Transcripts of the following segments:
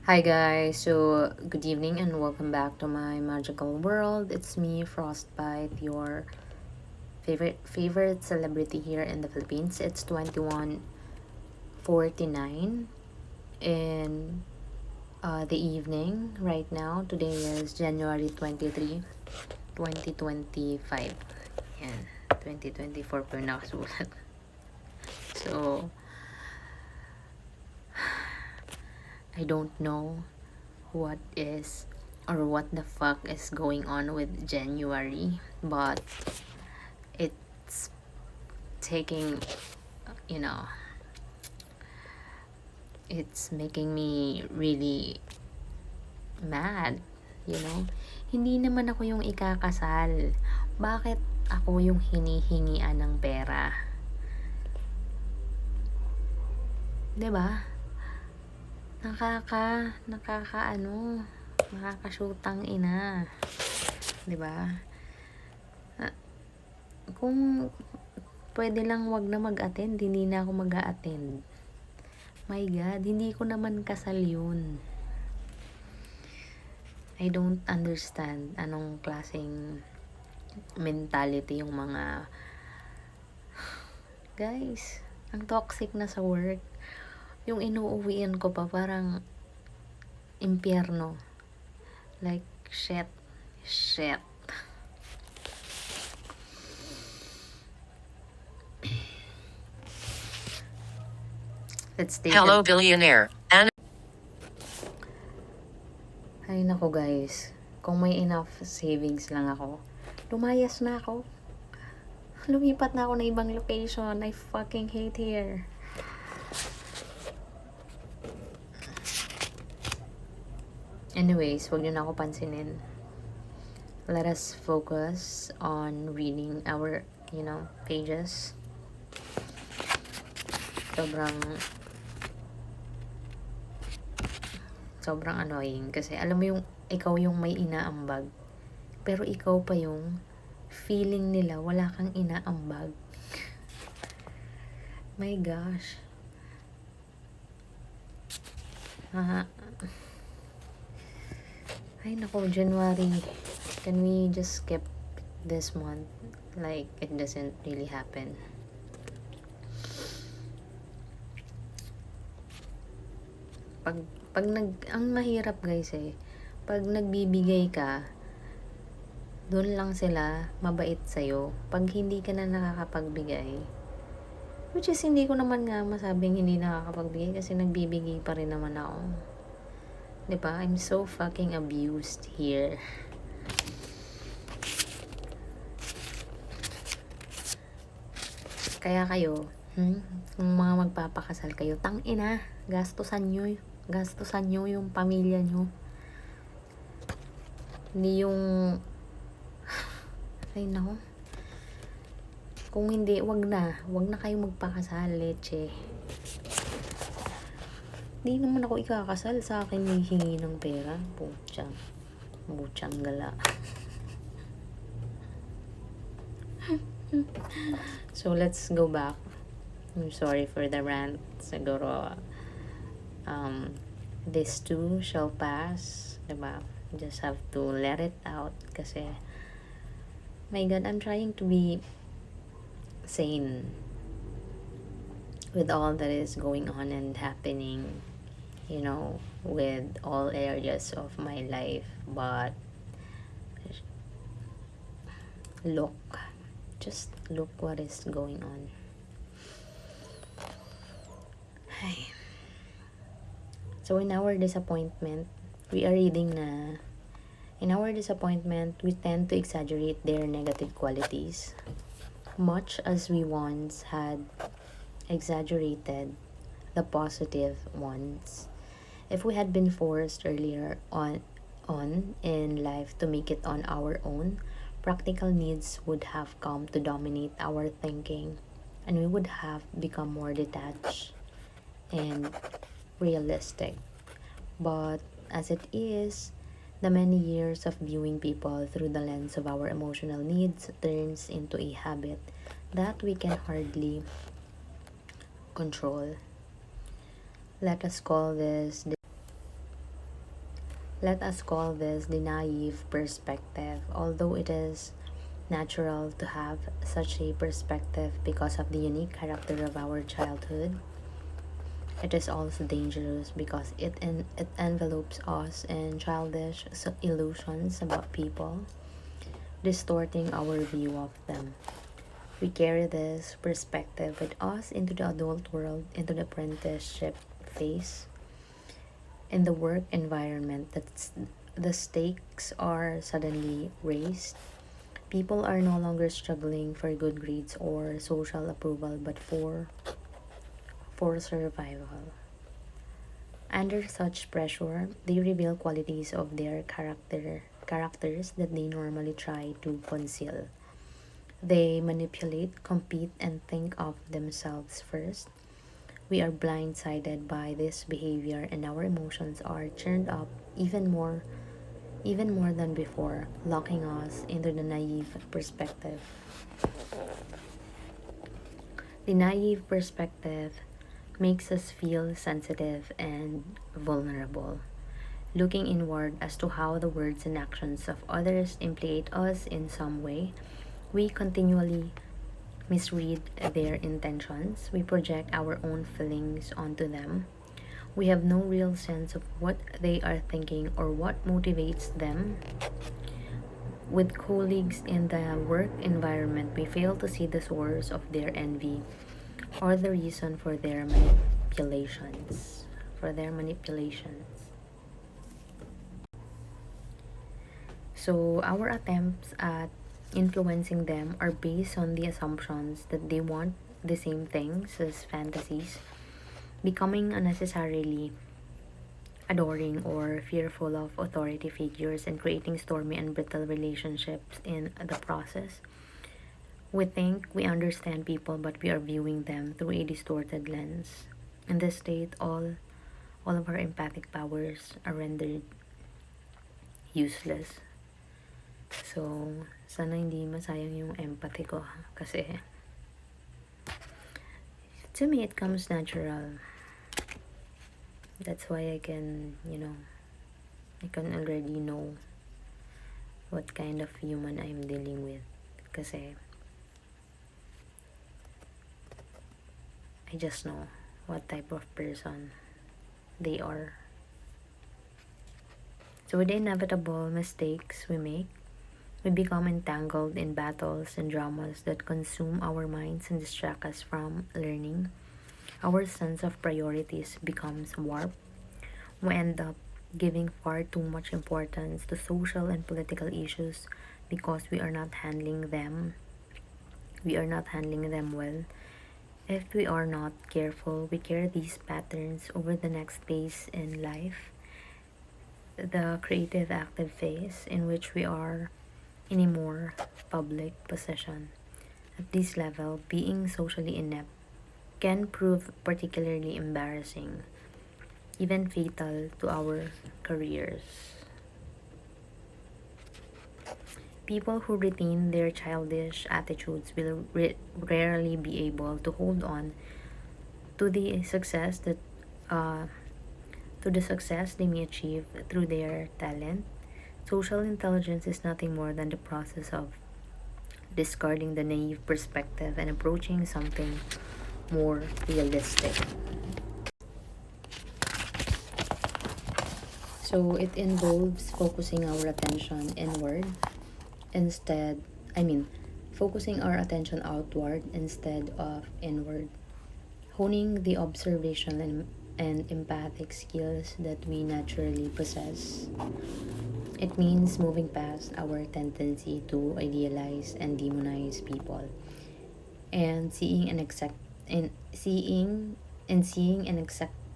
Hi guys, so good evening and welcome back to my magical world. It's me, Frostbite, your favorite celebrity here in the Philippines. It's 21:49 in the evening right now. Today is January 23, 2025. Yan, 2024 po yung nakasulat. So, I don't know what is or what the fuck is going on with January, but it's taking, you know, it's making me really mad, you know. Hindi naman ako yung ikakasal. Bakit ako yung hinihingian ng pera? 'Di ba? Nakakashutang ina. 'Di ba? Kung pwede lang wag na mag-attend, hindi na ako mag-a-attend. My God, hindi ko naman kasal yun. I don't understand anong klaseng mentality yung mga guys. Ang toxic na sa work. Yung inuuwian ko pa parang impyerno. Like, shit. Let's take Hello, it. billionaire. Ay nako guys. Kung may enough savings lang ako, lumayas na ako. Lumipat na ako na ibang location. I fucking hate here. Anyways, wag niyo na ako pansinin. Let us focus on reading our, pages. Sobrang annoying kasi alam mo yung ikaw yung may inaambag, pero ikaw pa yung feeling nila wala kang inaambag. My gosh. Ay nako, January. Can we just skip this month? Like, it doesn't really happen. Ang mahirap guys pag nagbibigay ka, doon lang sila mabait sa'yo. Pag hindi ka na nakakapagbigay, which is hindi ko naman nga masabing hindi nakakapagbigay kasi nagbibigay pa rin naman ako. Diba? I'm so fucking abused here. Kaya kayo, kung mga magpapakasal kayo, tangina, gastusan nyo yung pamilya nyo. Hindi yung ay nako. Kung hindi, wag na kayo magpakasal, leche. Hindi naman ako ikakasal, sa akin hihingi ng pera. Buchang gala. So let's go back. I'm sorry for the rant. Siguro this too shall pass, diba? Just have to let it out kasi my God, I'm trying to be sane with all that is going on and happening, with all areas of my life, but just look what is going on. So in our disappointment, we tend to exaggerate their negative qualities, much as we once had exaggerated the positive ones. If we had been forced earlier on in life to make it on our own, practical needs would have come to dominate our thinking, and we would have become more detached and realistic. But as it is, the many years of viewing people through the lens of our emotional needs turns into a habit that we can hardly control. Let us call this Let us call this the naive perspective, although it is natural to have such a perspective because of the unique character of our childhood. It is also dangerous because it envelopes us in childish illusions about people, distorting our view of them. We carry this perspective with us into the adult world, into the apprenticeship phase, in the work environment. The stakes are suddenly raised. People are no longer struggling for good grades or social approval, but for survival. Under such pressure, they reveal qualities of their characters that they normally try to conceal. They manipulate, compete, and think of themselves first. We are blindsided by this behavior and our emotions are churned up even more than before, locking us into the naive perspective. The naive perspective makes us feel sensitive and vulnerable, looking inward as to how the words and actions of others implicate us in some way. We continually misread their intentions. We project our own feelings onto them. We have no real sense of what they are thinking or what motivates them. With colleagues in the work environment, we fail to see the source of their envy or the reason for their manipulations. For their manipulations. So, our attempts at influencing them are based on the assumptions that they want the same things as fantasies, becoming unnecessarily adoring or fearful of authority figures and creating stormy and brittle relationships in the process. We think we understand people, but we are viewing them through a distorted lens. In this state, all of our empathic powers are rendered useless. So, sana hindi masayang yung empathy ko. Kasi, to me, it comes natural. That's why I can, I can already know what kind of human I'm dealing with. Kasi, I just know what type of person they are. So, with the inevitable mistakes we make, we become entangled in battles and dramas that consume our minds and distract us from learning. Our sense of priorities becomes warped. We end up giving far too much importance to social and political issues because we are not handling them. We are not handling them well. If we are not careful, we carry these patterns over the next phase in life, the creative active phase, in which we are in a more public position. At this level, being socially inept can prove particularly embarrassing, even fatal to our careers. People who retain their childish attitudes will rarely be able to hold on to the success that uh, to the success they may achieve through their talent. Social intelligence is nothing more than the process of discarding the naive perspective and approaching something more realistic. So it involves focusing our attention inward instead, I mean, focusing our attention outward instead of inward, honing the observational and empathic skills that we naturally possess. It means moving past our tendency to idealize and demonize people and seeing and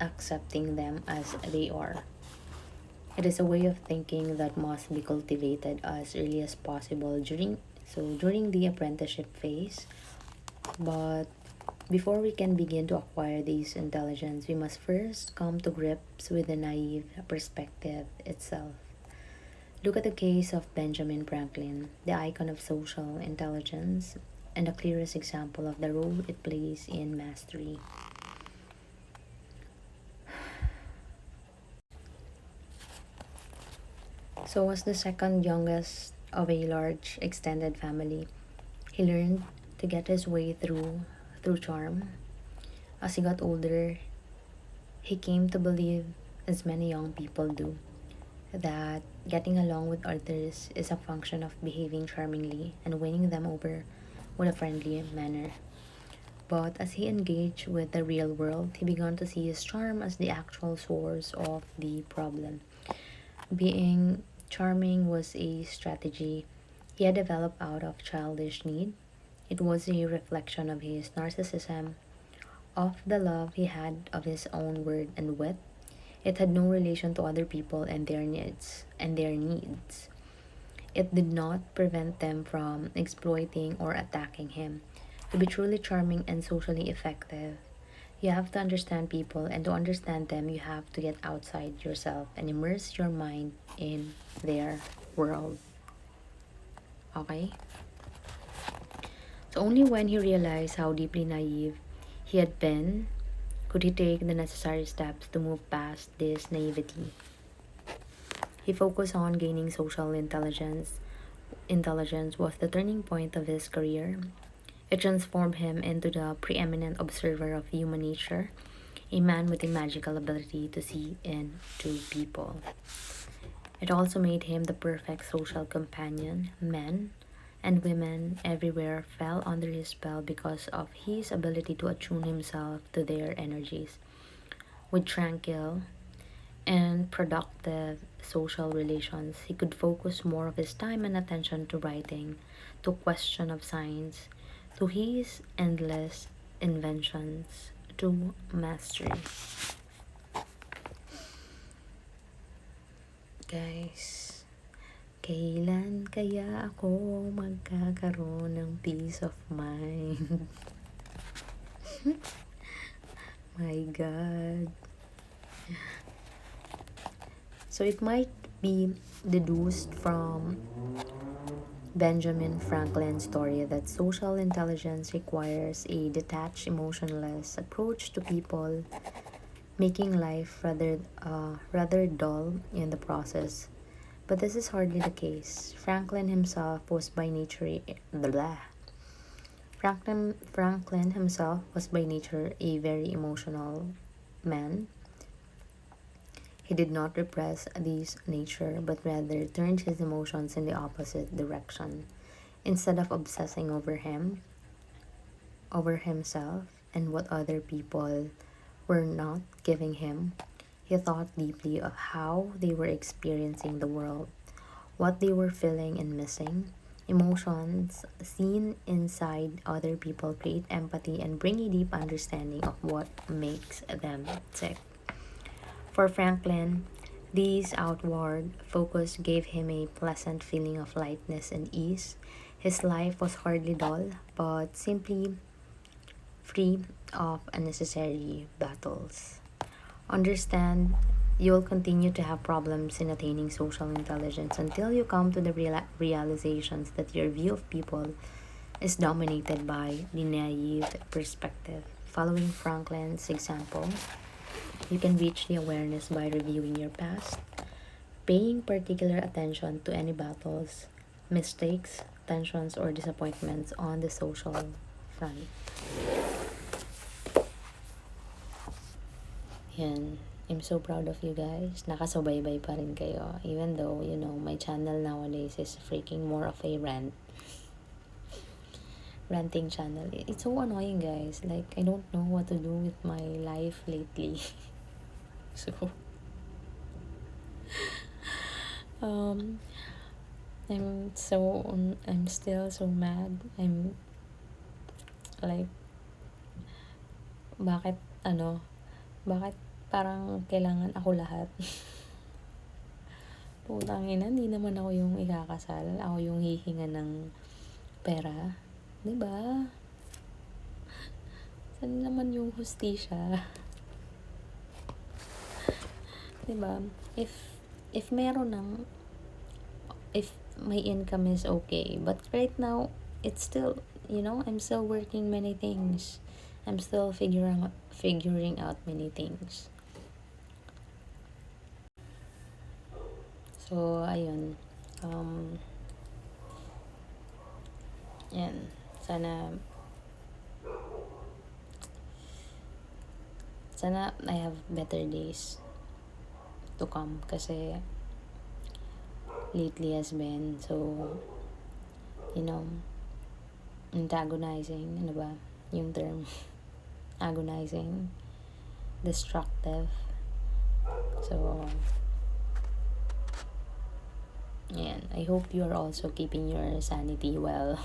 accepting them as they are. It is a way of thinking that must be cultivated as early as possible during the apprenticeship phase. But before we can begin to acquire this intelligence, we must first come to grips with the naive perspective itself. Look at the case of Benjamin Franklin, the icon of social intelligence and the clearest example of the role it plays in mastery. So, as the second youngest of a large extended family, he learned to get his way through charm. As he got older, he came to believe, as many young people do, that getting along with others is a function of behaving charmingly and winning them over with a friendly manner. But as he engaged with the real world, he began to see his charm as the actual source of the problem. Being charming was a strategy he had developed out of childish need. It was a reflection of his narcissism, of the love he had of his own word and wit. It had no relation to other people and their needs. It did not prevent them from exploiting or attacking him. To be truly charming and socially effective, you have to understand people, and to understand them, you have to get outside yourself and immerse your mind in their world. Okay? So, only when he realized how deeply naive he had been could he take the necessary steps to move past this naivety. He focused on gaining social intelligence. Intelligence was the turning point of his career. It transformed him into the preeminent observer of human nature, a man with a magical ability to see into people. It also made him the perfect social companion. Men and women everywhere fell under his spell because of his ability to attune himself to their energies. With tranquil and productive social relations, he could focus more of his time and attention to writing, to question of science, to his endless inventions, to mastery. Guys, kailan kaya ako magkakaroon ng peace of mind? My God. So it might be deduced from Benjamin Franklin's story that social intelligence requires a detached, emotionless approach to people, making life rather dull in the process. But this is hardly the case. Franklin himself was by nature blah. Franklin himself was by nature a very emotional man. He did not repress this nature, but rather turned his emotions in the opposite direction. Instead of obsessing over himself, and what other people were not giving him, he thought deeply of how they were experiencing the world, what they were feeling and missing. Emotions seen inside other people create empathy and bring a deep understanding of what makes them tick. For Franklin, this outward focus gave him a pleasant feeling of lightness and ease. His life was hardly dull, but simply free of unnecessary battles. Understand, you'll continue to have problems in attaining social intelligence until you come to the realizations that your view of people is dominated by the naive perspective. Following Franklin's example, you can reach the awareness by reviewing your past, paying particular attention to any battles, mistakes, tensions, or disappointments on the social front. Yan. I'm so proud of you guys. Nakasubaybay pa rin kayo. Even though, my channel nowadays is freaking more of a ranting channel. It's so annoying, guys. Like, I don't know what to do with my life lately. So, um, I'm still so mad. I'm like, bakit, bakit parang kailangan ako lahat? Putang ina, hindi naman ako yung ikakasal. Ako yung hihinga ng pera. Diba? Saan naman yung hustisya? Diba? If meron ng, if my income is okay, but right now, it's still, I'm still working many things. I'm still figuring out many things. So, ayun. Yan. Sana I have better days to come kasi lately has been so, antagonizing. Ano ba yung term? Agonizing, destructive. So, yan. I hope you're also keeping your sanity well.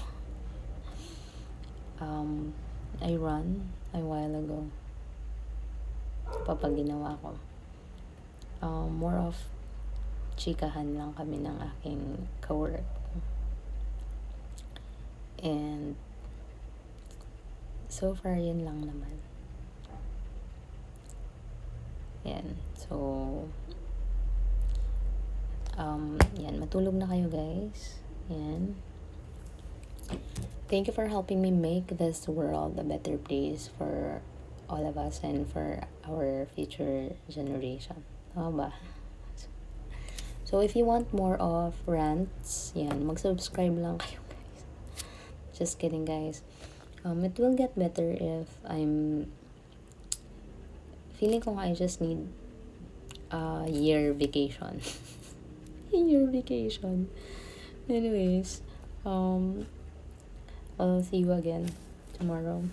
I run a while ago. Papag ginawa ko. More of chikahan lang kami ng aking cowork. And so far, yun lang naman. Yan. So, yan. Matulog na kayo, guys. Yan. Thank you for helping me make this world a better place for all of us and for our future generation. Tama ba? So, if you want more of rants, yan, mag-subscribe lang kayo, guys. Just kidding, guys. It will get better if I'm feeling ko I just need a year vacation. Year vacation. Anyways, I'll see you again tomorrow.